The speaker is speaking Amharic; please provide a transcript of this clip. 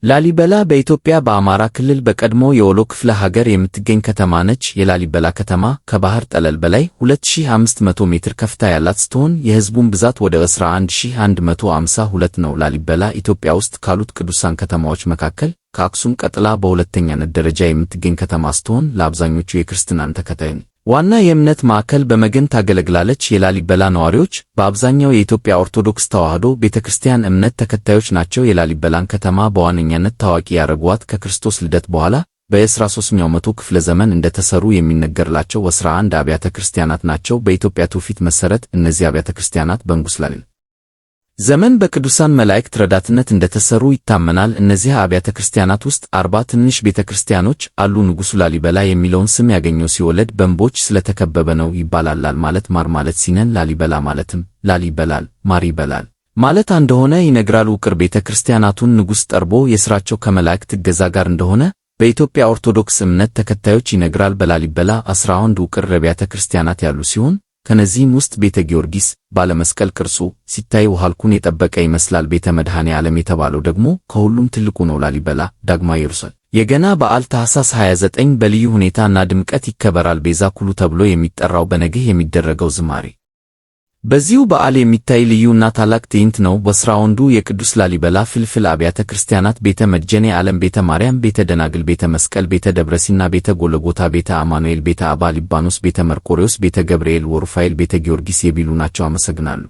ላሊበላ በኢትዮጵያ በአማራ ክልል በቀድሞ የወሎ ክፍለ ሀገር የምትገኝ ከተማ ነች። የላሊበላ ከተማ ከባህር ጠለል በላይ 2500 ሜትር ከፍታ ያላት ስትሆን የሕዝቡም ብዛት ወደ 11152 ነው። ላሊበላ ኢትዮጵያ ውስጥ ካሉት ቅዱሳን ከተማዎች መካከል ከአክሱም ቀጥላ በሁለተኛነት ደረጃ የምትገኝ ከተማ ስትሆን ለአብዛኞቹ የክርስትናን ተከታይ ዋና የእምነት ማዕከል በመገን ታገለግላለች። የላሊበላ ነዋሪዎች በአብዛኛው የኢትዮጵያ ኦርቶዶክስ ተዋሕዶ ቤተክርስቲያን እምነት ተከታዮች ናቸው። የላሊበላን ከተማ በዋነኛነት ታዋቂ ያደረጓት ከክርስቶስ ልደት በኋላ በ13ኛው መቶ ክፍለ ዘመን እንደተሰሩ የሚነገርላቸው 11 አብያተ ክርስቲያናት ናቸው። በኢትዮጵያ ትውፊት መሠረት እነዚህ አብያተ ክርስቲያናት በንጉሥ ላሊበላ ዘመን በቅዱሳን መላእክት ረዳትነት እንደተሰሩ ይታመናል። እነዚህ አብያተ ክርስቲያናት ውስጥ 40 ትንሽ ቤተክርስቲያኖች አሉ። ንጉሡ ላሊበላ የሚለውን ስም ያገኘው ሲወለድ በእንቦች ስለተከበበ ነው ይባላል። ማለት ማር ማለት ሲነን ላሊበላ ማለትም ላሊበላል ማር ይበላል ማለት እንደሆነ ይነግራሉ። ውቅር ቤተክርስቲያናቱን ንጉሥ ጠርቦ የሥራቸው ከመላእክት እገዛ ጋር እንደሆነ በኢትዮጵያ ኦርቶዶክስ እምነት ተከታዮች ይነግራል። በላሊበላ 11 ውቅር አብያተ ክርስቲያናት ያሉ ሲሆን ከነዚህም ውስጥ ቤተ ጊዮርጊስ ባለመስቀል ቅርጹ ሲታይ ውሃልኩን የጠበቀ ይመስላል። ቤተ መድኃኔ ዓለም የተባለው ደግሞ ከሁሉም ትልቁ ነው። ላሊበላ ዳግማዊ ኢየሩሳሌም የገና በዓል ታኅሳስ 29 በልዩ ሁኔታና ድምቀት ይከበራል። ቤዛ ኩሉ ተብሎ የሚጠራው በነግህ የሚደረገው ዝማሬ በዚሁ በዓል የሚታይ ልዩና ታላቅ ትዕይንት ነው። በ11ዱ የቅዱስ ላሊበላ ፍልፍል አብያተ ክርስቲያናት ቤተ መድኃኔ ዓለም፣ ቤተ ማርያም፣ ቤተ ደናግል፣ ቤተ መስቀል፣ ቤተ ደብረሲና፣ ቤተ ጎልጎታ፣ ቤተ አማኑኤል፣ ቤተ አባ ሊባኖስ፣ ቤተ መርቆሬዎስ፣ ቤተ ገብርኤል ወሩፋኤል፣ ቤተ ጊዮርጊስ የቢሉ ናቸው። አመሰግናለሁ።